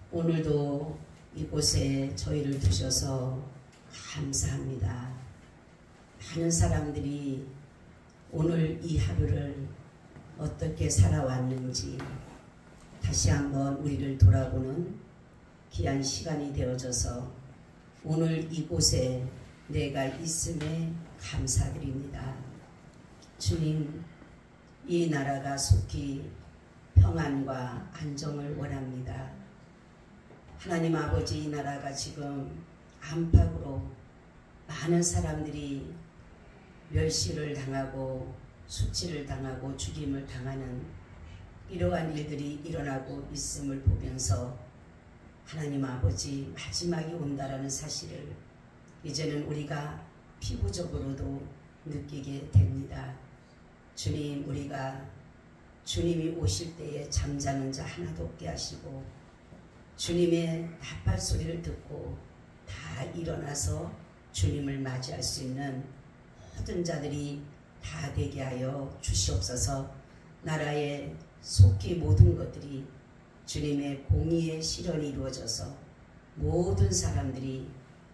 오늘도 이곳에 저희를 두셔서 감사합니다. 많은 사람들이 오늘 이 하루를 어떻게 살아왔는지 다시 한번 우리를 돌아보는 귀한 시간이 되어져서 오늘 이곳에 내가 있음에 감사드립니다. 주님, 이 나라가 속히 평안과 안정을 원합니다. 하나님 아버지, 이 나라가 지금 안팎으로 많은 사람들이 멸시를 당하고 수치를 당하고 죽임을 당하는 이러한 일들이 일어나고 있음을 보면서 하나님 아버지, 마지막이 온다라는 사실을 이제는 우리가 피부적으로도 느끼게 됩니다. 주님, 우리가 주님이 오실 때에 잠자는 자 하나도 없게 하시고 주님의 나팔 소리를 듣고 다 일어나서 주님을 맞이할 수 있는 모든 자들이 다 되게 하여 주시옵소서. 나라의 속히 모든 것들이 주님의 공의의 실현이 이루어져서 모든 사람들이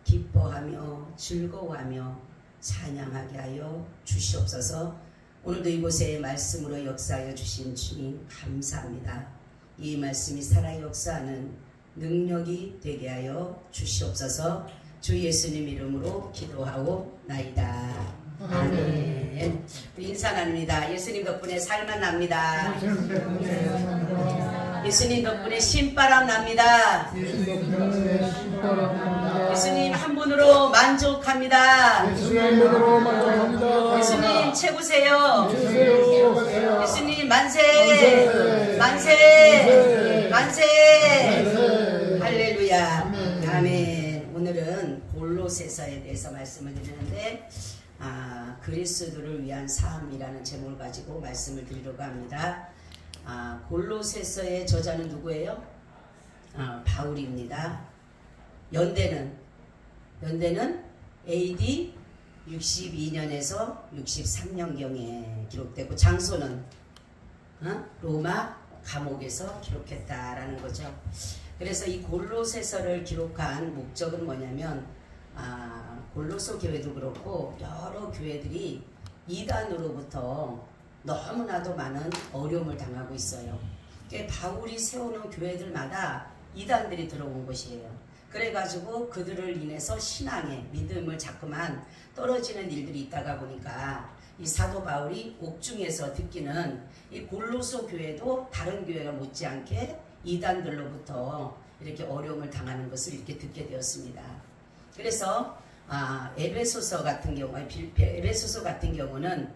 기뻐하며 즐거워하며 찬양하게 하여 주시옵소서. 오늘도 이곳에 말씀으로 역사하여 주신 주님 감사합니다. 이 말씀이 살아 역사하는 능력이 되게 하여 주시옵소서. 주 예수님 이름으로 기도하오 나이다. 아멘. 인사 나눕니다. 예수님 덕분에 살만 납니다. 예수님 덕분에 신바람 납니다. 예수님 한 분으로 만족합니다. 예수님 최고세요. 예수님 만세, 만세, 만세. 할렐루야. 아멘. 오늘은 골로새서에 대해서 말씀을 드리는데 그리스도를 위한 삶이라는 제목을 가지고 말씀을 드리려고 합니다. 골로새서의 저자는 누구예요? 바울입니다. 연대는 AD 62년에서 63년경에 기록되고 장소는 로마 감옥에서 기록했다라는 거죠. 그래서 이 골로새서를 기록한 목적은 뭐냐면 골로새 교회도 그렇고 여러 교회들이 이단으로부터 너무나도 많은 어려움을 당하고 있어요. 바울이 세우는 교회들마다 이단들이 들어온 것이에요. 그래가지고 그들을 인해서 신앙의 믿음을 자꾸만 떨어지는 일들이 있다가 보니까 이 사도 바울이 옥중에서 듣기는 이 골로새 교회도 다른 교회가 못지않게 이단들로부터 이렇게 어려움을 당하는 것을 이렇게 듣게 되었습니다. 그래서 에베소서 같은 경우는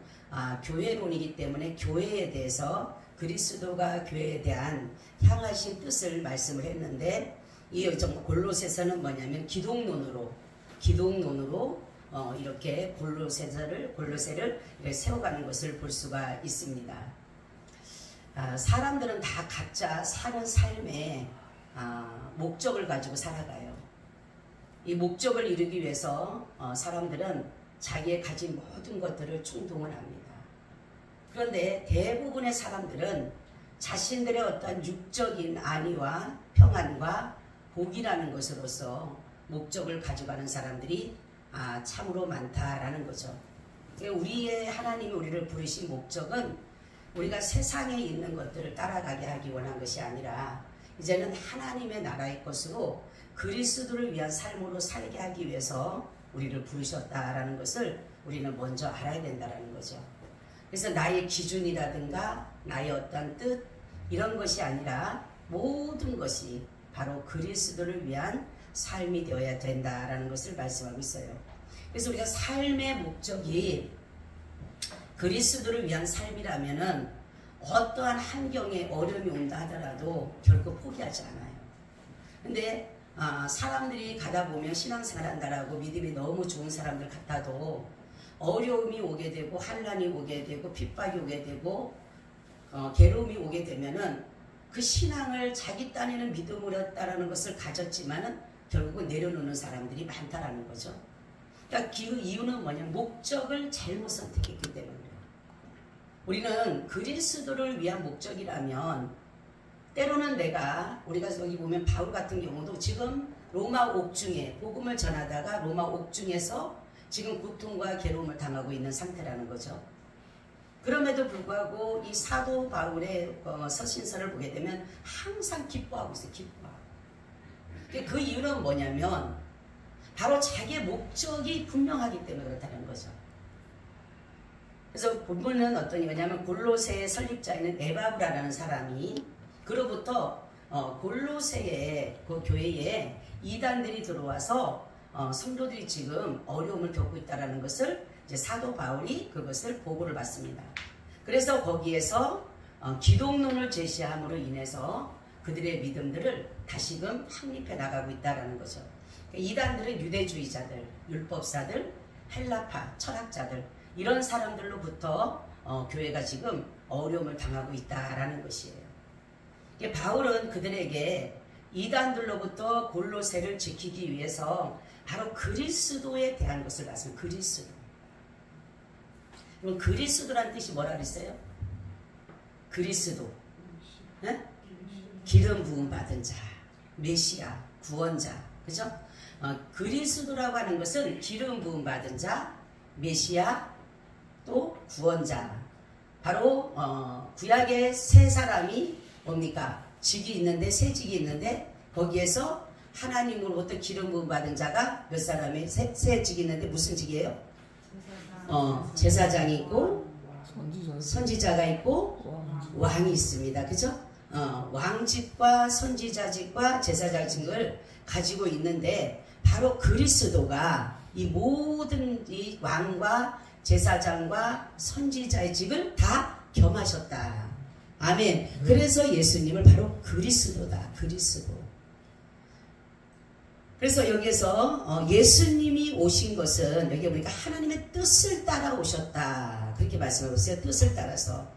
교회론이기 때문에 교회에 대해서 그리스도가 교회에 대한 향하신 뜻을 말씀을 했는데 이 골로새서는 뭐냐면 기독론으로 이렇게 골로새를 세워가는 것을 볼 수가 있습니다. 사람들은 다 각자 사는 삶에 목적을 가지고 살아가요. 이 목적을 이루기 위해서 사람들은 자기의 가진 모든 것들을 충동을 합니다. 그런데 대부분의 사람들은 자신들의 어떤 육적인 안위와 평안과 복이라는 것으로서 목적을 가져가는 사람들이 참으로 많다라는 거죠. 우리의 하나님이 우리를 부르신 목적은 우리가 세상에 있는 것들을 따라가게 하기 원한 것이 아니라 이제는 하나님의 나라의 것으로 그리스도를 위한 삶으로 살게 하기 위해서 우리를 부르셨다라는 것을 우리는 먼저 알아야 된다는 거죠. 그래서 나의 기준이라든가 나의 어떤 뜻 이런 것이 아니라 모든 것이 바로 그리스도를 위한 삶이 되어야 된다라는 것을 말씀하고 있어요. 그래서 우리가 삶의 목적이 그리스도를 위한 삶이라면은 어떠한 환경에 어려움이 온다 하더라도 결코 포기하지 않아요. 근데 사람들이 가다 보면 신앙생활 한다라고 믿음이 너무 좋은 사람들 같아도 어려움이 오게 되고 환난이 오게 되고 핍박이 오게 되고 괴로움이 오게 되면은 그 신앙을 자기 딴에는 믿음으로 했다라는 것을 가졌지만은 결국은 내려놓는 사람들이 많다라는 거죠. 그러니까 그 이유는 뭐냐면 목적을 잘못 선택했기 때문이에요. 우리는 그리스도를 위한 목적이라면 때로는 우리가 여기 보면 바울 같은 경우도 지금 로마 옥중에 복음을 전하다가 로마 옥중에서 지금 고통과 괴로움을 당하고 있는 상태라는 거죠. 그럼에도 불구하고 이 사도 바울의 서신서를 보게 되면 항상 기뻐하고 있어요. 기뻐하고. 그 이유는 뭐냐면 바로 자기의 목적이 분명하기 때문에 그렇다는 거죠. 그래서 본문은 어떤 이거냐면 골로새의 설립자인 에바브라라는 사람이 그로부터 골로새의 그 교회에 이단들이 들어와서 성도들이 지금 어려움을 겪고 있다는 것을 이제 사도 바울이 그것을 보고를 받습니다. 그래서 거기에서 기독론을 제시함으로 인해서 그들의 믿음들을 다시금 확립해 나가고 있다는 거죠. 이단들은 유대주의자들, 율법사들, 헬라파, 철학자들 이런 사람들로부터 교회가 지금 어려움을 당하고 있다라는 것이에요. 바울은 그들에게 이단들로부터 골로새를 지키기 위해서 바로 그리스도에 대한 것을 말씀합니다. 그리스도. 그럼 그리스도란 뜻이 뭐라 그랬어요? 그리스도. 네? 기름 부음 받은 자, 메시아, 구원자. 그죠? 그리스도라고 하는 것은 기름 부음 받은 자, 메시아, 또 구원자. 바로 구약의 세 사람이 뭡니까? 직이 있는데 세 직이 있는데 거기에서 하나님으로부터 기름 부음 받은 자가 몇 사람이 세 직이 있는데 무슨 직이에요? 제사장이 있고 선지자가 있고 왕이 있습니다. 그죠? 왕직과 선지자직과 제사장직을 가지고 있는데 바로 그리스도가 이 모든 이 왕과 제사장과 선지자의 직을 다 겸하셨다. 아멘. 그래서 예수님을 바로 그리스도다. 그리스도. 그래서 여기에서 예수님이 오신 것은 여기 보니까 하나님의 뜻을 따라 오셨다. 그렇게 말씀하고 있어요. 뜻을 따라서.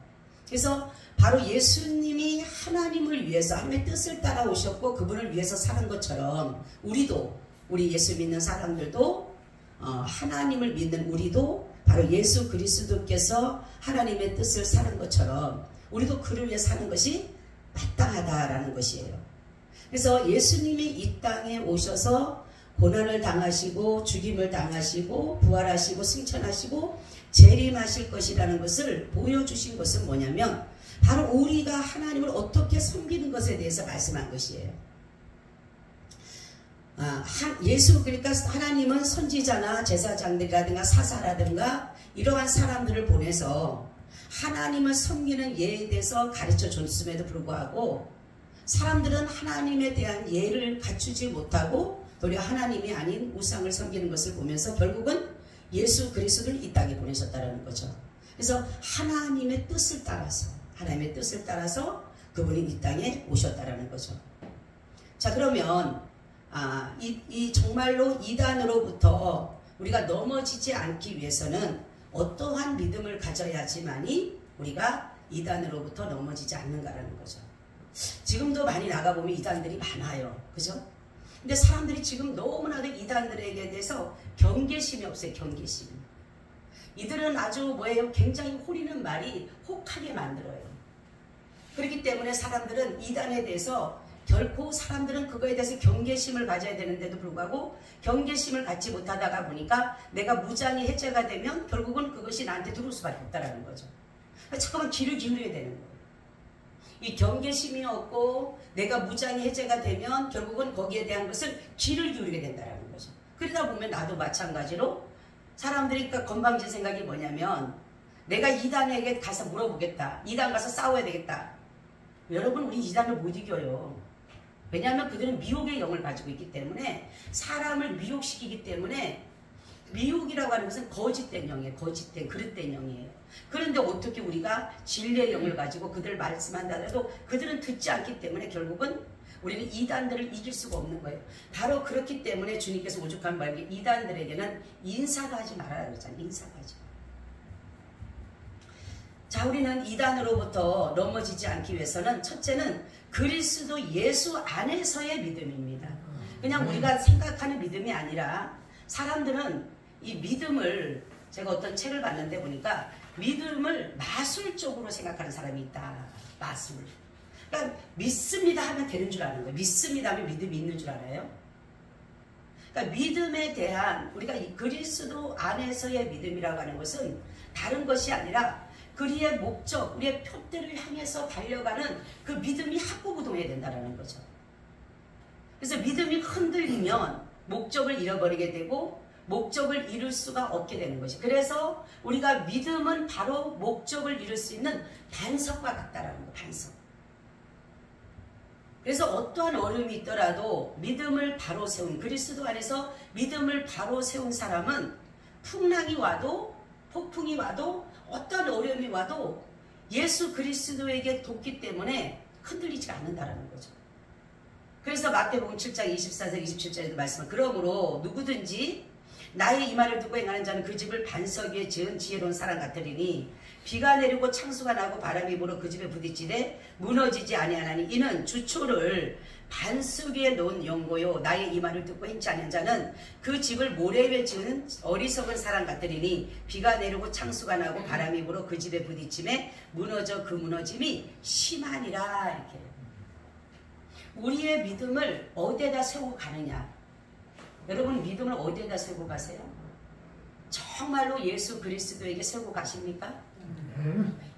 그래서 바로 예수님이 하나님을 위해서 하나님의 뜻을 따라 오셨고 그분을 위해서 사는 것처럼 우리 예수 믿는 사람들도 하나님을 믿는 우리도 바로 예수 그리스도께서 하나님의 뜻을 사는 것처럼 우리도 그를 위해 사는 것이 마땅하다라는 것이에요. 그래서 예수님이 이 땅에 오셔서 고난을 당하시고 죽임을 당하시고 부활하시고 승천하시고 재림하실 것이라는 것을 보여주신 것은 뭐냐면 바로 우리가 하나님을 어떻게 섬기는 것에 대해서 말씀한 것이에요. 그러니까 하나님은 선지자나 제사장들이라든가 사사라든가 이러한 사람들을 보내서 하나님을 섬기는 예에 대해서 가르쳐 줬음에도 불구하고 사람들은 하나님에 대한 예를 갖추지 못하고 도리어 하나님이 아닌 우상을 섬기는 것을 보면서 결국은 예수 그리스도를 이 땅에 보내셨다는 거죠. 그래서 하나님의 뜻을 따라서 그분이 이 땅에 오셨다는 거죠. 자, 그러면 이 정말로 이단으로부터 우리가 넘어지지 않기 위해서는 어떠한 믿음을 가져야지만이 우리가 이단으로부터 넘어지지 않는가라는 거죠. 지금도 많이 나가보면 이단들이 많아요. 그죠? 근데 사람들이 지금 너무나도 이단들에게 대해서 경계심이 없어요. 경계심이. 이들은 아주 굉장히 호리는 말이 혹하게 만들어요. 그렇기 때문에 사람들은 이단에 대해서 결코 사람들은 그거에 대해서 경계심을 가져야 되는데도 불구하고 경계심을 갖지 못하다가 보니까 내가 무장이 해제가 되면 결국은 그것이 나한테 들어올 수밖에 없다는 거죠. 잠깐만 귀를 기울여야 되는 거예요. 이 경계심이 없고 내가 무장이 해제가 되면 결국은 거기에 대한 것을 귀를 기울이게 된다는 거죠. 그러다 보면 나도 마찬가지로 사람들이 그러니까 건방진 생각이 뭐냐면 내가 이단에게 가서 물어보겠다. 이단 가서 싸워야 되겠다. 여러분 우리 이단을 못 이겨요. 왜냐하면 그들은 미혹의 영을 가지고 있기 때문에 사람을 미혹시키기 때문에 미혹이라고 하는 것은 거짓된 영이에요. 거짓된 그릇된 영이에요. 그런데 어떻게 우리가 진리의 영을 가지고 그들을 말씀한다 해도 그들은 듣지 않기 때문에 결국은 우리는 이단들을 이길 수가 없는 거예요. 바로 그렇기 때문에 주님께서 오죽한 말에 이단들에게는 인사도 하지 말아라 그러잖아요. 인사도 하지 말아라. 자, 우리는 이단으로부터 넘어지지 않기 위해서는 첫째는 그리스도 예수 안에서의 믿음입니다. 그냥 우리가 생각하는 믿음이 아니라 사람들은 이 믿음을 제가 어떤 책을 봤는데 보니까 믿음을 마술적으로 생각하는 사람이 있다. 마술. 그러니까 믿습니다 하면 되는 줄 아는 거예요. 믿습니다 하면 믿음이 있는 줄 알아요. 그러니까 믿음에 대한 우리가 이 그리스도 안에서의 믿음이라고 하는 것은 다른 것이 아니라 그리의 목적, 우리의 표대를 향해서 달려가는 그 믿음이 합구부동해야 된다는 거죠. 그래서 믿음이 흔들리면 목적을 잃어버리게 되고 목적을 이룰 수가 없게 되는 것이. 그래서 우리가 믿음은 바로 목적을 이룰 수 있는 반석과 같다라는 거, 반석. 그래서 어떠한 어려움이 있더라도 믿음을 바로 세운, 그리스도 안에서 믿음을 바로 세운 사람은 풍랑이 와도 폭풍이 와도 어떤 어려움이 와도 예수 그리스도에게 돕기 때문에 흔들리지 않는다는 거죠. 그래서 마태복음 7장 24절 27절에도 말씀은 그러므로 누구든지 나의 이 말을 듣고 행하는 자는 그 집을 반석 위에 지은 지혜로운 사람 같으리니 비가 내리고 창수가 나고 바람이 불어 그 집에 부딪히되 무너지지 아니하나니 이는 주초를 반석 위에 놓은 연고요 나의 이 말을 듣고 행치 않는 자는 그 집을 모래 위에 지은 어리석은 사람 같으리니 비가 내리고 창수가 나고 바람이 불어 그 집에 부딪힘에 무너져 그 무너짐이 심하니라. 이렇게 우리의 믿음을 어디에다 세우고 가느냐. 여러분 믿음을 어디에다 세우고 가세요? 정말로 예수 그리스도에게 세우고 가십니까?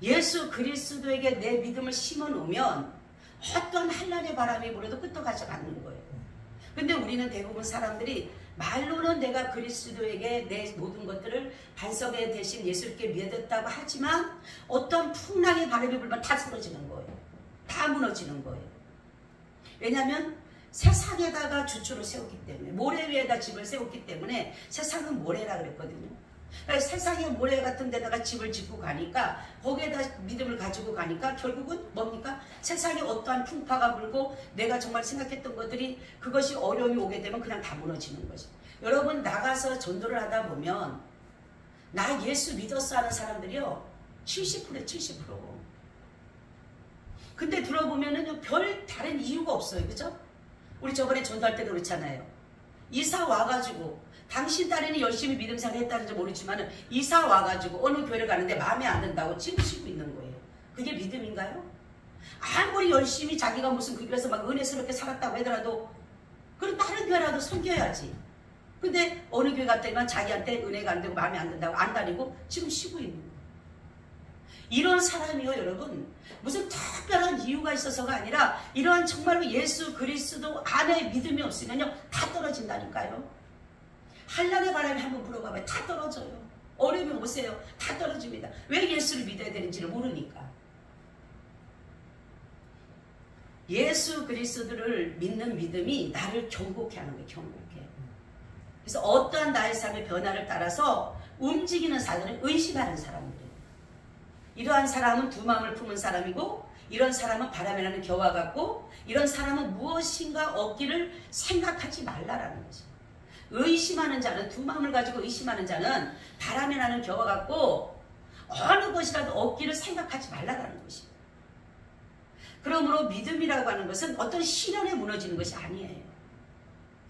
예수 그리스도에게 내 믿음을 심어 놓으면 어떤 한란의 바람이 불어도 끄떡하지 않는 거예요. 근데 우리는 대부분 사람들이 말로는 내가 그리스도에게 내 모든 것들을 반석에 대신 예수께 믿었다고 하지만 어떤 풍랑의 바람이 불면 다 쓰러지는 거예요. 다 무너지는 거예요. 왜냐하면 세상에다가 주초를 세웠기 때문에, 모래 위에다 집을 세웠기 때문에 세상은 모래라 그랬거든요. 그러니까 세상의 모래 같은 데다가 집을 짓고 가니까 거기에다 믿음을 가지고 가니까 결국은 뭡니까? 세상에 어떠한 풍파가 불고 내가 정말 생각했던 것들이 그것이 어려움이 오게 되면 그냥 다 무너지는 거죠. 여러분 나가서 전도를 하다 보면 나 예수 믿었어 하는 사람들이요 70%에 70%. 근데 들어보면은 별 다른 이유가 없어요. 그죠? 우리 저번에 전도할 때도 그렇잖아요. 이사 와가지고 당신 딸에는 열심히 믿음 생활 했다는지 모르지만 이사 와가지고 어느 교회를 가는데 마음에 안 든다고 찌르시고 있는 거예요. 그게 믿음인가요? 아무리 열심히 자기가 무슨 그 교회에서 막 은혜스럽게 살았다고 하더라도 그럼 다른 교회라도 섬겨야지. 근데 어느 교회 갔더니만 자기한테 은혜가 안 되고 마음에 안 든다고 안 다니고 지금 쉬고 있는 거예요. 이런 사람이요 여러분 무슨 특별한 이유가 있어서가 아니라 이러한 정말로 예수 그리스도 안에 믿음이 없으면요 다 떨어진다니까요. 한란의 바람이 한번 불어봐봐요. 다 떨어져요. 어려움이 오세요. 다 떨어집니다. 왜 예수를 믿어야 되는지를 모르니까. 예수 그리스도를 믿는 믿음이 나를 경고케 하는 거예요. 경고케. 그래서 어떠한 나의 삶의 변화를 따라서 움직이는 사람은 의심하는 사람들이에요. 이러한 사람은 두 마음을 품은 사람이고 이런 사람은 바람에 나는 겨와 같고 이런 사람은 무엇인가 얻기를 생각하지 말라라는 거죠. 의심하는 자는 두 마음을 가지고 의심하는 자는 바람에 나는 겨와 같고 어느 것이라도 얻기를 생각하지 말라라는 것이에요. 그러므로 믿음이라고 하는 것은 어떤 시련에 무너지는 것이 아니에요.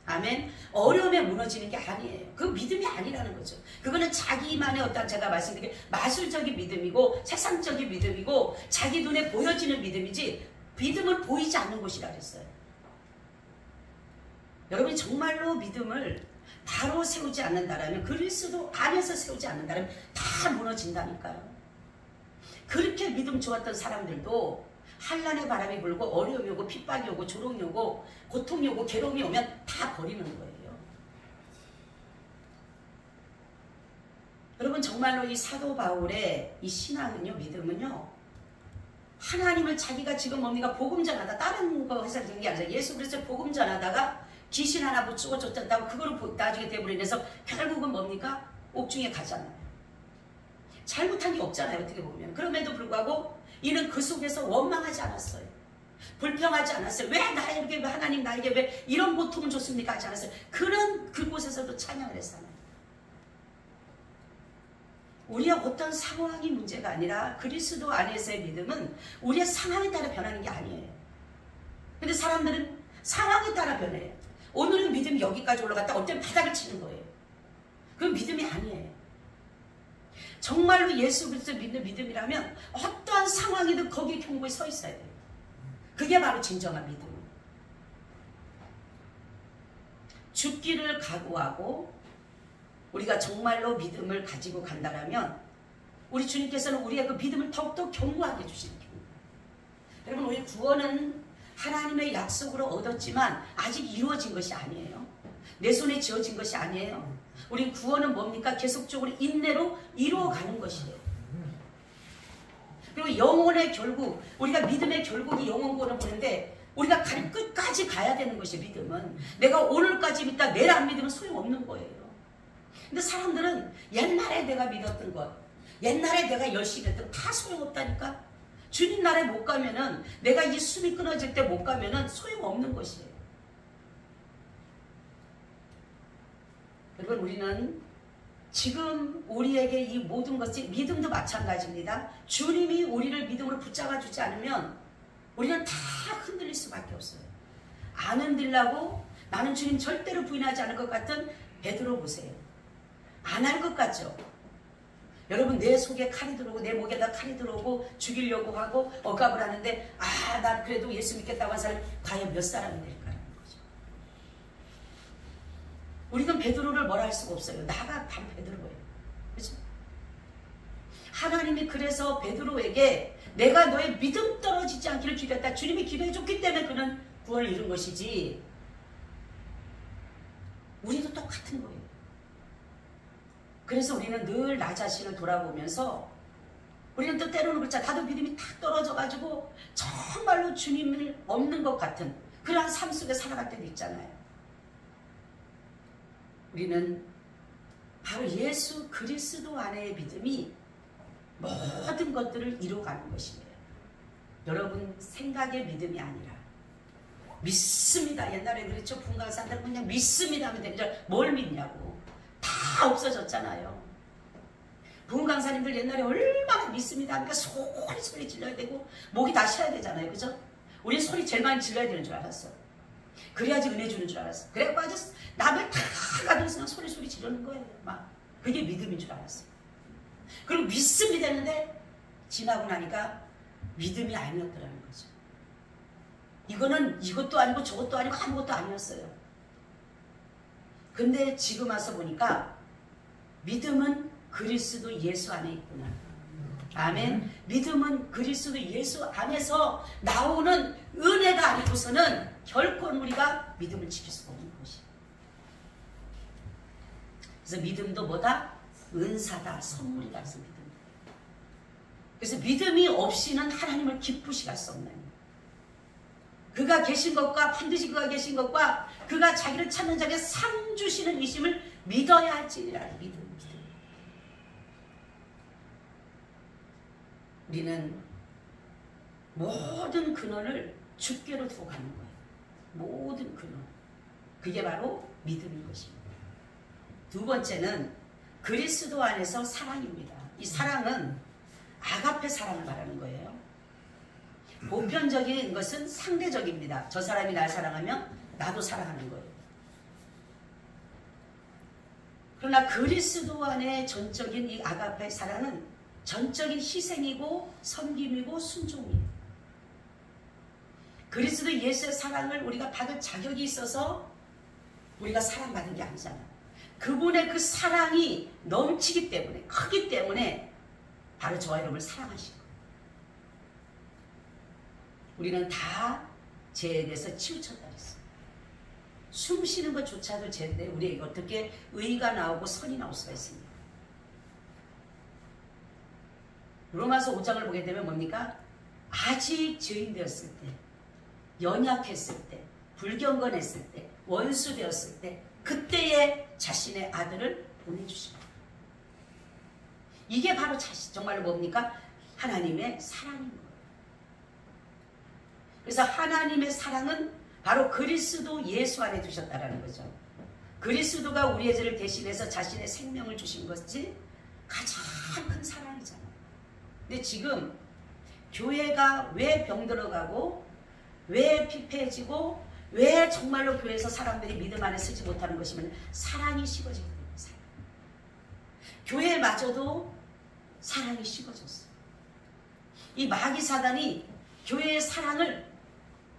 아멘. 어려움에 무너지는 게 아니에요. 그 믿음이 아니라는 거죠. 그거는 자기만의 어떤 제가 말씀드린 마술적인 믿음이고 세상적인 믿음이고 자기 눈에 보여지는 믿음이지 믿음은 보이지 않는 것이라 그랬어요. 여러분이 정말로 믿음을 바로 세우지 않는다라면 그리스도 안에서 세우지 않는다면 다 무너진다니까요. 그렇게 믿음 좋았던 사람들도 환난의 바람이 불고 어려움이 오고 핍박이 오고 조롱이 오고 고통이 오고 괴로움이 오면 다 버리는 거예요. 여러분 정말로 이 사도 바울의 이 신앙은요, 믿음은요, 하나님을 자기가 지금 뭡니까 복음 전하다, 다른 거 해서 되는 게 아니라 예수 그리스도 복음 전하다가 귀신 하나 붙이고 쫓았다고 그거를 나중에 대부분해서 결국은 뭡니까 옥중에 가잖아요. 잘못한 게 없잖아요, 어떻게 보면. 그럼에도 불구하고 이는 그 속에서 원망하지 않았어요. 불평하지 않았어요. 왜 나에게, 왜 하나님 나에게 왜 이런 고통을 줬습니까 하지 않았어요. 그런 그곳에서도 찬양을 했잖아요. 우리의 어떤 상황이 문제가 아니라 그리스도 안에서의 믿음은 우리의 상황에 따라 변하는 게 아니에요. 근데 사람들은 상황에 따라 변해요. 오늘은 믿음이 여기까지 올라갔다 어떤 바닥을 치는 거예요. 그건 믿음이 아니에요. 정말로 예수 그리스도 믿는 믿음이라면 어떠한 상황이든 거기 경고에 서 있어야 돼요. 그게 바로 진정한 믿음이에요. 죽기를 각오하고 우리가 정말로 믿음을 가지고 간다면 우리 주님께서는 우리의 그 믿음을 더욱더 견고하게 해주시는 겁니다. 여러분 우리 구원은 하나님의 약속으로 얻었지만 아직 이루어진 것이 아니에요. 내 손에 지어진 것이 아니에요. 우리 구원은 뭡니까? 계속적으로 인내로 이루어가는 것이에요. 그리고 영혼의 결국, 우리가 믿음의 결국이 영혼권을 보는데 우리가 끝까지 가야 되는 것이 믿음은. 내가 오늘까지 믿다 내일 안 믿으면 소용없는 거예요. 근데 사람들은 옛날에 내가 믿었던 것, 옛날에 내가 열심히 했던 것 다 소용없다니까. 주님 나라에 못 가면은, 내가 이 숨이 끊어질 때 못 가면은 소용없는 것이에요. 여러분 우리는 지금 우리에게 이 모든 것이, 믿음도 마찬가지입니다. 주님이 우리를 믿음으로 붙잡아 주지 않으면 우리는 다 흔들릴 수밖에 없어요. 안 흔들라고 나는 주님 절대로 부인하지 않을 것 같은 베드로 보세요. 안 할 것 같죠? 여러분 내 속에 칼이 들어오고 내 목에다 칼이 들어오고 죽이려고 하고 억압을 하는데 난 그래도 예수 믿겠다고 한 사람이 과연 몇 사람이 될까라는 거죠. 우리는 베드로를 뭐라 할 수가 없어요. 나가 반 베드로예요. 그렇죠? 하나님이 그래서 베드로에게 내가 너의 믿음 떨어지지 않기를 기도했다. 주님이 기도해 줬기 때문에 그는 구원을 이룬 것이지. 우리도 똑같은 거예요. 그래서 우리는 늘 나 자신을 돌아보면서 우리는 또 때로는 그렇죠. 나도 믿음이 탁 떨어져가지고 정말로 주님을 없는 것 같은 그러한 삶 속에 살아갈 때도 있잖아요. 우리는 바로 예수 그리스도 안의 믿음이 모든 것들을 이루어가는 것이에요. 여러분 생각의 믿음이 아니라 믿습니다. 옛날에 그랬죠. 분강사들은 그냥 믿습니다 하면 되는데 뭘 믿냐고. 다 없어졌잖아요. 부흥강사님들 옛날에 얼마나 믿습니다 하니까 소리 질러야 되고 목이 다 쉬어야 되잖아요. 그죠? 우리 소리 제일 많이 질러야 되는 줄 알았어. 그래야지 은혜 주는 줄 알았어. 그래갖고 아주 남을 다 가면서 소리 지르는 거예요. 막 그게 믿음인 줄 알았어. 그리고 믿습니다 했는데 지나고 나니까 믿음이 아니었더라는 거죠. 이거는 이것도 아니고 저것도 아니고 아무것도 아니었어요. 근데 지금 와서 보니까 믿음은 그리스도 예수 안에 있구나. 아멘. 믿음은 그리스도 예수 안에서 나오는 은혜가 아니고서는 결코 우리가 믿음을 지킬 수가 없는 것이에요. 그래서 믿음도 뭐다? 은사다, 선물이다. 그래서 믿음. 그래서 믿음이 없이는 하나님을 기쁘시게 할 수 없나요? 그가 계신 것과 반드시 그가 계신 것과 그가 자기를 찾는 자에게 상 주시는 이심을 믿어야 할지니라. 믿음. 우리는 모든 근원을 주께로 두고 가는 거예요. 모든 근원. 그게 바로 믿음인 것입니다. 두 번째는 그리스도 안에서 사랑입니다. 이 사랑은 아가페 사랑을 말하는 거예요. 보편적인 것은 상대적입니다. 저 사람이 날 사랑하면 나도 사랑하는 거예요. 그러나 그리스도 안에 전적인 이 아가페 사랑은 전적인 희생이고 섬김이고 순종이에요. 그리스도 예수의 사랑을 우리가 받을 자격이 있어서 우리가 사랑받은 게 아니잖아요. 그분의 그 사랑이 넘치기 때문에, 크기 때문에 바로 저와 여러분을 사랑하신 거예요. 우리는 다 죄에 대해서 치우쳤다 그랬어요. 숨 쉬는 것조차도 죄인데 우리에게 어떻게 의가 나오고 선이 나올 수가 있습니까? 로마서 5장을 보게 되면 뭡니까? 아직 죄인 되었을 때, 연약했을 때, 불경건했을 때, 원수 되었을 때, 그때에 자신의 아들을 보내주십니다. 이게 바로 정말로 뭡니까? 하나님의 사랑인 거예요. 그래서 하나님의 사랑은 바로 그리스도 예수 안에 두셨다라는 거죠. 그리스도가 우리의 죄를 대신해서 자신의 생명을 주신 것이 가장 큰 사랑이잖아요. 근데 지금 교회가 왜 병들어가고 왜 피폐해지고 왜 정말로 교회에서 사람들이 믿음 안에 서지 못하는 것이면 사랑이 식어지기 때문에. 교회마저도 사랑이 식어졌어요. 이 마귀 사단이 교회의 사랑을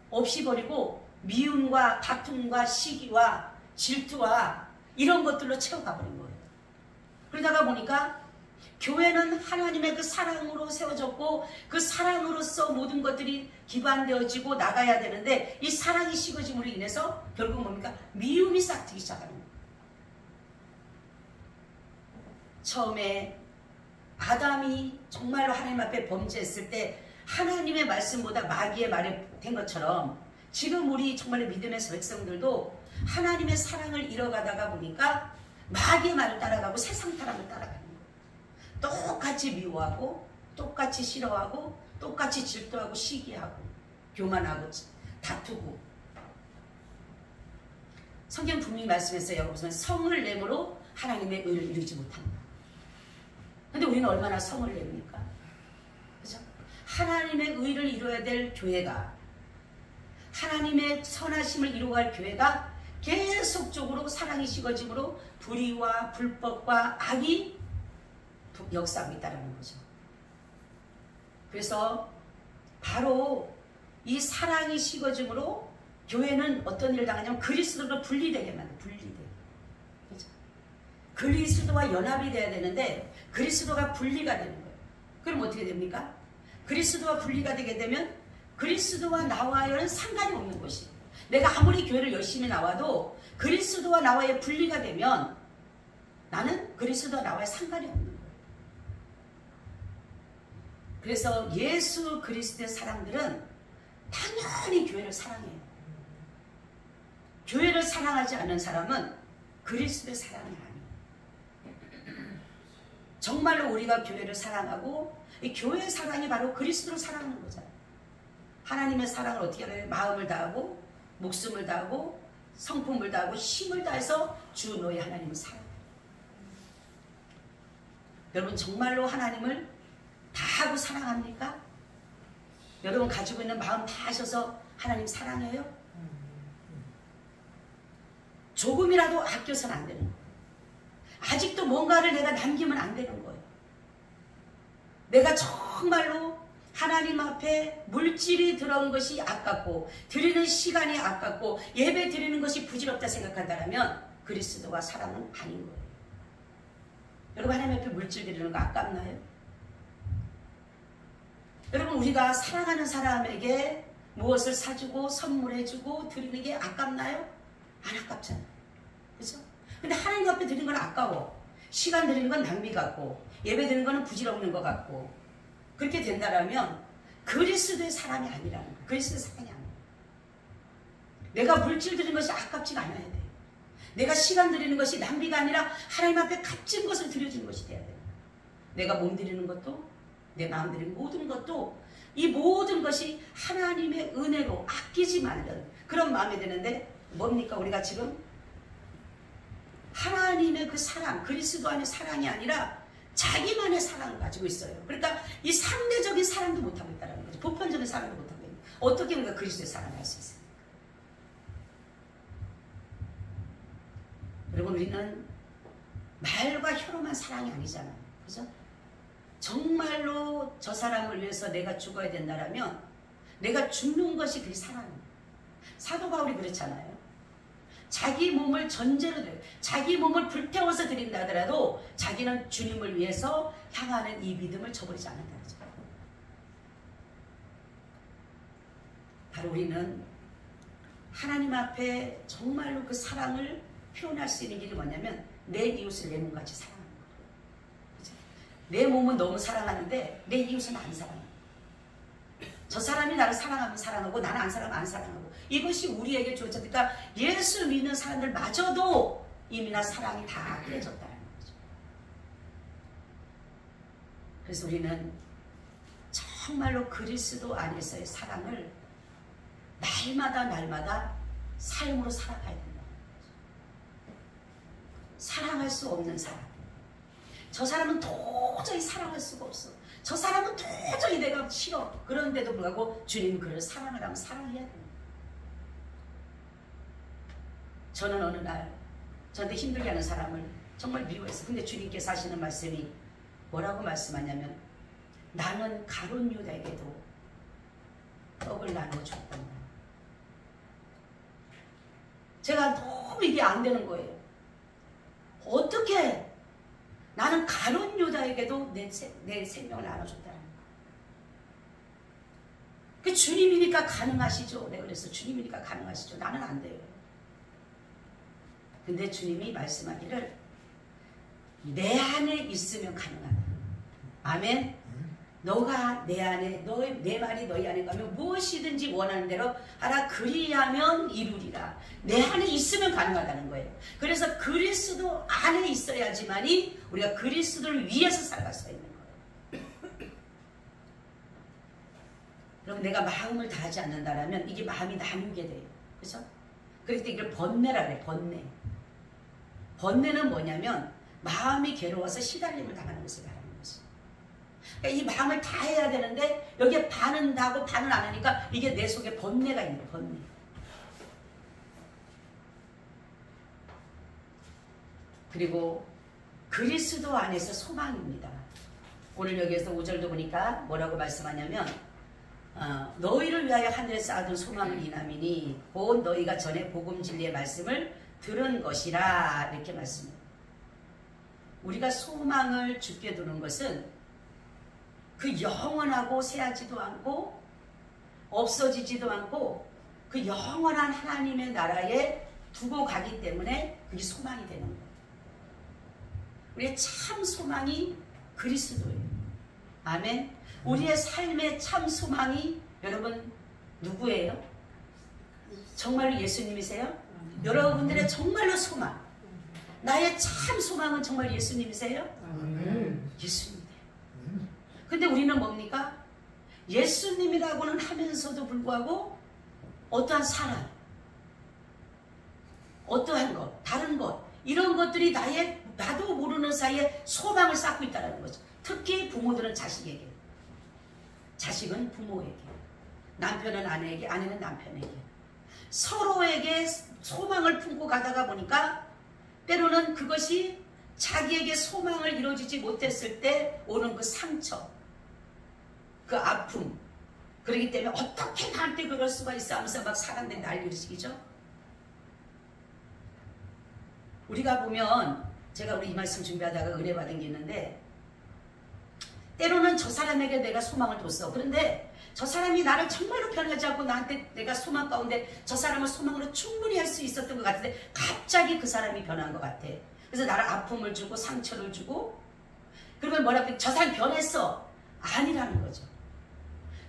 없이 버리고 미움과 다툼과 시기와 질투와 이런 것들로 채워가 버린 거예요. 그러다가 보니까 교회는 하나님의 그 사랑으로 세워졌고 그 사랑으로서 모든 것들이 기반되어지고 나가야 되는데 이 사랑이 식어짐으로 인해서 결국 뭡니까? 미움이 싹트기 시작하는 거예요. 처음에 아담이 정말로 하나님 앞에 범죄했을 때 하나님의 말씀보다 마귀의 말이 된 것처럼 지금 우리 정말로 믿음의 백성들도 하나님의 사랑을 잃어가다가 보니까 마귀의 말을 따라가고 세상 사람을 따라가는 거예요. 똑같이 미워하고 똑같이 싫어하고 똑같이 질투하고 시기하고 교만하고 다투고. 성경 분명히 말씀했어요. 무슨 성을 내므로 하나님의 의를 이루지 못한다. 근데 우리는 얼마나 성을 내입니까? 그죠? 하나님의 의를 이루어야 될 교회가, 하나님의 선하심을 이루어갈 교회가 계속적으로 사랑이 식어짐으로 불의와 불법과 악이 역사하고 있다는 거죠. 그래서 바로 이 사랑이 식어짐으로 교회는 어떤 일을 당하냐면 그리스도로 분리되게 만들어요. 분리되게. 그렇죠? 그리스도와 연합이 돼야 되는데 그리스도가 분리가 되는 거예요. 그럼 어떻게 됩니까? 그리스도와 분리가 되게 되면 그리스도와 나와는 상관이 없는 것이. 내가 아무리 교회를 열심히 나와도 그리스도와 나와의 분리가 되면 나는 그리스도와 나와의 상관이 없는 거예요. 그래서 예수 그리스도의 사람들은 당연히 교회를 사랑해요. 교회를 사랑하지 않는 사람은 그리스도의 사랑이 아니에요. 정말로 우리가 교회를 사랑하고 이 교회의 사랑이 바로 그리스도를 사랑하는 거잖아요. 하나님의 사랑을 어떻게 해야 돼요? 마음을 다하고 목숨을 다하고 성품을 다하고 힘을 다해서 주 너희 하나님을 사랑해요. 여러분 정말로 하나님을 다 하고 사랑합니까? 여러분 가지고 있는 마음 다 하셔서 하나님 사랑해요? 조금이라도 아껴서는 안 되는 거예요. 아직도 뭔가를 내가 남기면 안 되는 거예요. 내가 정말로 하나님 앞에 물질이 들어온 것이 아깝고 드리는 시간이 아깝고 예배 드리는 것이 부질없다 생각한다면 그리스도와 사랑은 아닌 거예요. 여러분 하나님 앞에 물질 드리는 거 아깝나요? 여러분 우리가 사랑하는 사람에게 무엇을 사주고 선물해주고 드리는 게 아깝나요? 안 아깝잖아요. 그렇죠? 근데 하나님 앞에 드리는 건 아까워. 시간 드리는 건 낭비 같고 예배 드리는 건 부질없는 것 같고 그렇게 된다면 그리스도의 사람이 아니라는 거예요. 그리스도의 사랑이 아니에요. 내가 물질 드리는 것이 아깝지가 않아야 돼요. 내가 시간 드리는 것이 낭비가 아니라 하나님 앞에 값진 것을 드려주는 것이 돼야 돼요. 내가 몸 드리는 것도 내 마음 드리는 모든 것도 이 모든 것이 하나님의 은혜로 아끼지 말는 그런 마음이 되는데 뭡니까? 우리가 지금 하나님의 그 사랑, 그리스도 안의 사랑이 아니라 자기만의 사랑을 가지고 있어요. 그러니까 이 상대적인 사랑도 못하고 있다는 거죠. 보편적인 사랑도 못하고 있는 거예요. 어떻게 우리가 그리스도의 사랑을 할 수 있어요? 여러분 우리는 말과 혀로만 사랑이 아니잖아요. 그죠? 정말로 저 사람을 위해서 내가 죽어야 된다면 내가 죽는 것이 그게 사랑이에요. 사도 바울이 그렇잖아요. 자기 몸을 전제로 드려요. 자기 몸을 불태워서 드린다 하더라도 자기는 주님을 위해서 향하는 이 믿음을 저버리지 않는다는 거죠. 바로 우리는 하나님 앞에 정말로 그 사랑을 표현할 수 있는 길이 뭐냐면 내 이웃을 내 몸같이 사랑하는 거예요. 그렇죠? 내 몸은 너무 사랑하는데 내 이웃은 안 사랑해요. 저 사람이 나를 사랑하면 사랑하고 나는 안 사랑하면 안 사랑하고, 이것이 우리에게 주어졌다. 그러니까 예수 믿는 사람들마저도 이미나 사랑이 다 깨졌다는 거죠. 그래서 우리는 정말로 그리스도 안에서의 사랑을 날마다 삶으로 살아가야 된다는 거죠. 사랑할 수 없는 사람, 저 사람은 도저히 사랑할 수가 없어, 저 사람은 도저히 내가 싫어, 그런데도 불구하고 주님은 그를 사랑하라면 사랑해야 됩니다. 저는 어느 날 저한테 힘들게 하는 사람을 정말 미워했어요. 근데 주님께서 하시는 말씀이 뭐라고 말씀하냐면, 나는 가룟 유다에게도 떡을 나눠줬단다. 제가 너무 이게 안 되는 거예요. 어떻게 나는 가룟 유다에게도 내 생명을 나눠줬다는 거예요. 그 주님이니까 가능하시죠. 내가 그래서 주님이니까 가능하시죠. 나는 안 돼요. 근데 주님이 말씀하기를 내 안에 있으면 가능하다. 아멘. 너가 내 안에, 내 말이 너희 안에 가면 무엇이든지 원하는 대로 하라. 그리하면 이루리라. 내 안에 있으면 가능하다는 거예요. 그래서 그리스도 안에 있어야지만이 우리가 그리스도를 위해서 살아갈 수가 있는 거예요. 그럼 내가 마음을 다하지 않는다라면 이게 마음이 나누게 돼요. 그렇죠? 그럴 때 이걸 번뇌라 그래. 번뇌. 번뇌는 뭐냐면 마음이 괴로워서 시달림을 당하는 것을 말합니다. 그러니까 이 마음을 다 해야 되는데 여기에 반은 하고 반은 안 하니까 이게 내 속에 번뇌가 있는 거예요. 번뇌. 그리고 그리스도 안에서 소망입니다. 오늘 여기에서 5절도 보니까 뭐라고 말씀하냐면 너희를 위하여 하늘에 쌓아둔 소망을 인함이니 곧 너희가 전에 복음 진리의 말씀을 들은 것이라, 이렇게 말씀해요. 우리가 소망을 죽게 두는 것은 그 영원하고 새하지도 않고 없어지지도 않고 그 영원한 하나님의 나라에 두고 가기 때문에 그게 소망이 되는 거예요. 우리의 참 소망이 그리스도예요. 아멘. 우리의 삶의 참 소망이 여러분 누구예요? 정말로 예수님이세요? 여러분들의 정말로 소망, 나의 참 소망은 정말 예수님이세요? 예수님. 근데 우리는 뭡니까? 예수님이라고는 하면서도 불구하고 어떠한 사람, 어떠한 것, 다른 것, 이런 것들이 나도 모르는 사이에 소망을 쌓고 있다는 거죠. 특히 부모들은 자식에게, 자식은 부모에게, 남편은 아내에게, 아내는 남편에게, 서로에게 소망을 품고 가다가 보니까 때로는 그것이 자기에게 소망을 이루어지지 못했을 때 오는 그 상처, 그 아픔, 그렇기 때문에 어떻게 나한테 그럴 수가 있어 하면서 막 사람들이 난리치죠. 우리가 보면, 제가 우리 이 말씀 준비하다가 은혜 받은 게 있는데, 때로는 저 사람에게 내가 소망을 뒀어. 그런데 저 사람이 나를 정말로 변하지 않고 나한테 내가 소망 가운데 저 사람을 소망으로 충분히 할 수 있었던 것 같은데 갑자기 그 사람이 변한 것 같아. 그래서 나를 아픔을 주고 상처를 주고, 그러면 뭐라고, 저 사람이 변했어. 아니라는 거죠.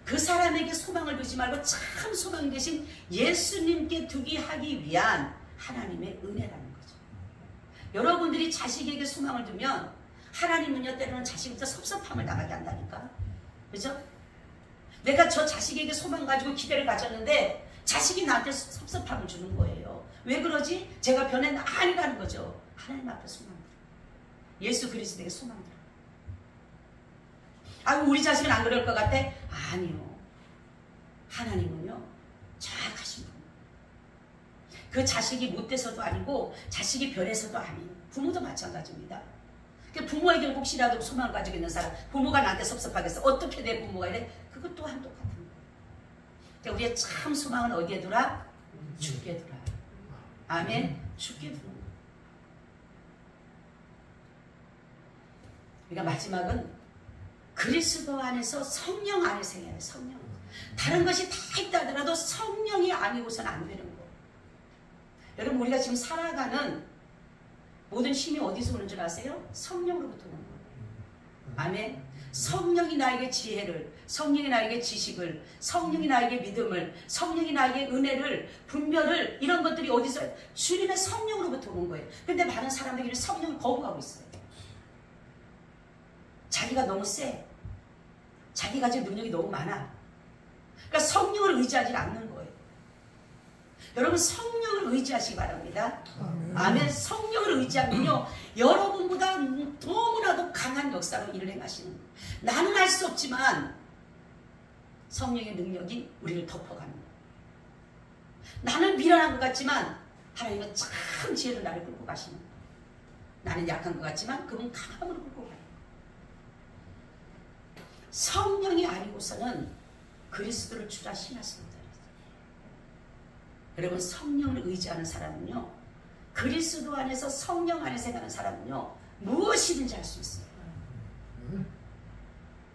그 사람에게 소망을 두지 말고 참 소망 되신 예수님께 두기 하기 위한 하나님의 은혜라는 거죠. 여러분들이 자식에게 소망을 두면 하나님은요, 때로는 자식부터 섭섭함을 당하게 한다니까. 그죠? 내가 저 자식에게 소망 가지고 기대를 가졌는데 자식이 나한테 섭섭함을 주는 거예요. 왜 그러지? 제가 변했나? 아니라는 거죠. 하나님 앞에 소망 들어. 예수 그리스도에게 소망 들어. 아유, 우리 자식은 안 그럴 것 같아? 아니요. 하나님은요, 정확하신 분. 그 자식이 못돼서도 아니고 자식이 변해서도 아니에요. 부모도 마찬가지입니다. 부모에게 혹시라도 소망을 가지고 있는 사람, 부모가 나한테 섭섭하겠어. 어떻게 내 부모가 이래? 그것 또한 똑같은 거예요. 그러니까 우리의 참 소망은 어디에 두라? 주께 두라. 아멘. 주께 두는 거예요. 그러니까 마지막은 그리스도 안에서 성령 안에서 해야 해요. 성령. 다른 것이 다 있다 하더라도 성령이 아니고서는 안 되는 거. 여러분, 우리가 지금 살아가는 모든 힘이 어디서 오는 줄 아세요? 성령으로부터 오는 거예요. 아멘. 성령이 나에게 지혜를, 성령이 나에게 지식을, 성령이 나에게 믿음을, 성령이 나에게 은혜를, 분별을, 이런 것들이 어디서? 주님의 성령으로부터 오는 거예요. 근데 많은 사람들이 성령을 거부하고 있어요. 자기가 너무 세. 자기가 지금 능력이 너무 많아. 그러니까 성령을 의지하지 않는 거예요. 여러분, 성령을 의지하시기 바랍니다. 아멘. 성령을 의지하면요, 여러분보다 너무나도 강한 역사로 일을 행하시는 거예요. 나는 알 수 없지만 성령의 능력이 우리를 덮어가는 거예요. 나는 미련한 것 같지만 하나님은 참 지혜로 나를 끌고 가시는 거예요. 나는 약한 것 같지만 그분 강함으로 끌고 가는 거예요. 성령이 아니고서는 그리스도를 주라 신할 수 없다. 여러분, 성령을 의지하는 사람은요, 그리스도 안에서 성령 안에서 행하는 사람은요, 무엇이든지 할 수 있어요.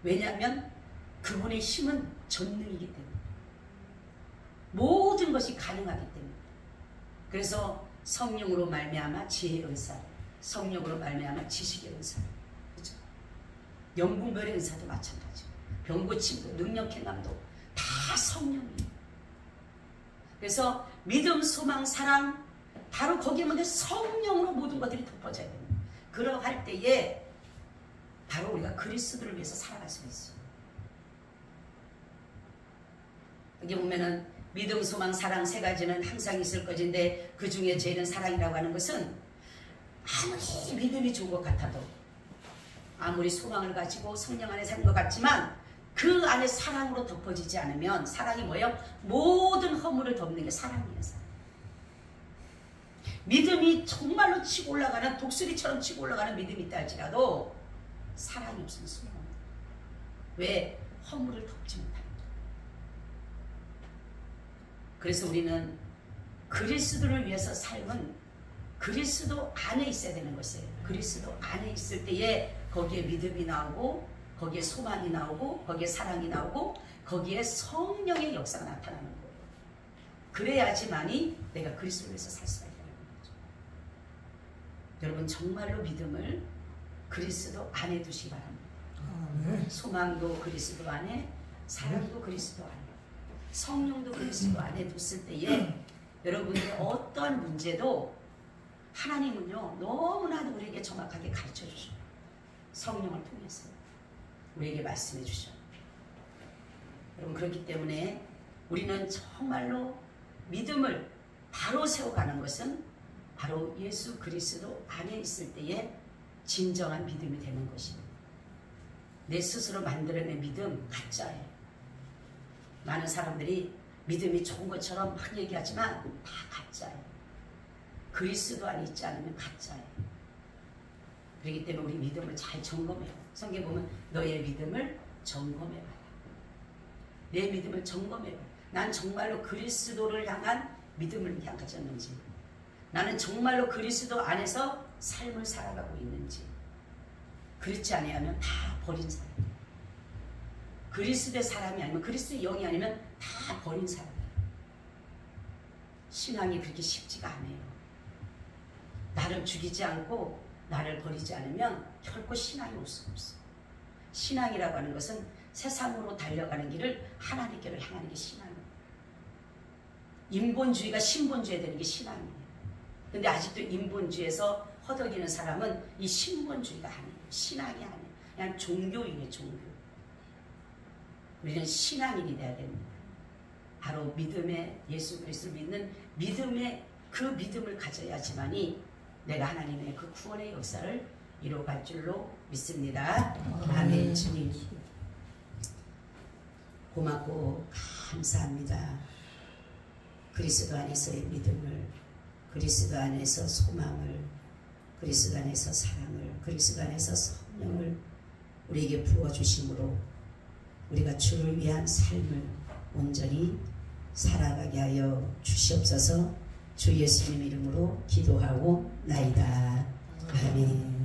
왜냐하면 그분의 힘은 전능이기 때문에, 모든 것이 가능하기 때문에. 그래서 성령으로 말미암아 지혜의 은사, 성령으로 말미암아 지식의 은사, 그렇죠? 영분별의 은사도 마찬가지고, 병고침도 능력 행함도 다 성령이에요. 그래서 믿음, 소망, 사랑, 바로 거기에 먼저 성령으로 모든 것들이 덮어져야 됩니다. 그러할 때에 바로 우리가 그리스도를 위해서 살아갈 수 있어요. 여기 보면은 믿음, 소망, 사랑 세 가지는 항상 있을 것인데 그 중에 제일은 사랑이라고 하는 것은 아무리 믿음이 좋은 것 같아도, 아무리 소망을 가지고 성령 안에 사는 것 같지만 그 안에 사랑으로 덮어지지 않으면, 사랑이 뭐예요? 모든 허물을 덮는 게 사랑이에요. 사랑. 믿음이 정말로 치고 올라가는, 독수리처럼 치고 올라가는 믿음이 있다 할지라도 사랑이 없으면 소용없는. 왜? 허물을 덮지 못합니다. 그래서 우리는 그리스도를 위해서 삶은 그리스도 안에 있어야 되는 것이에요. 그리스도 안에 있을 때에 거기에 믿음이 나오고, 거기에 소망이 나오고, 거기에 사랑이 나오고, 거기에 성령의 역사가 나타나는 거예요. 그래야지만이 내가 그리스도를 위해서 살 수가 있다는 거죠. 여러분, 정말로 믿음을 그리스도 안에 두시기 바랍니다. 소망도 그리스도 안에, 사랑도 그리스도 안에, 성령도 그리스도 안에 뒀을 때에 여러분의 어떠한 문제도 하나님은요, 너무나도 우리에게 정확하게 가르쳐 주셔요. 성령을 통해서 우리에게 말씀해 주셔. 여러분, 그렇기 때문에 우리는 정말로 믿음을 바로 세워가는 것은 바로 예수 그리스도 안에 있을 때에 진정한 믿음이 되는 것입니다. 내 스스로 만들어낸 믿음 가짜예요. 많은 사람들이 믿음이 좋은 것처럼 막 얘기하지만 다 가짜예요. 그리스도 안에 있지 않으면 가짜예요. 그렇기 때문에 우리 믿음을 잘 점검해요. 성경 보면 너의 믿음을 점검해봐라. 내 믿음을 점검해봐라. 난 정말로 그리스도를 향한 믿음을 가졌는지, 나는 정말로 그리스도 안에서 삶을 살아가고 있는지. 그렇지 아니하면 다 버린 사람. 그리스도의 사람이 아니면, 그리스도의 영이 아니면 다 버린 사람이에요. 신앙이 그렇게 쉽지가 않아요. 나를 죽이지 않고 나를 버리지 않으면 결코 신앙이 올 수가 없어. 신앙이라고 하는 것은 세상으로 달려가는 길을 하나님께로 향하는 게 신앙이에요. 인본주의가 신본주의에 되는 게 신앙이에요. 근데 아직도 인본주의에서 허덕이는 사람은 이 신본주의가 아니에요. 신앙이 아니에요. 그냥 종교인이에요. 종교. 우리는 신앙인이 돼야 됩니다. 바로 믿음의, 예수 그리스도를 믿는 믿음의 그 믿음을 가져야지만이 내가 하나님의 그 구원의 역사를 이루어갈 줄로 믿습니다. 아멘. 주님 고맙고 감사합니다. 그리스도 안에서의 믿음을, 그리스도 안에서 소망을, 그리스도 안에서 사랑을, 그리스도 안에서 성령을 우리에게 부어주심으로 우리가 주를 위한 삶을 온전히 살아가게 하여 주시옵소서. 주 예수님 이름으로 기도하고 나이다. 아멘.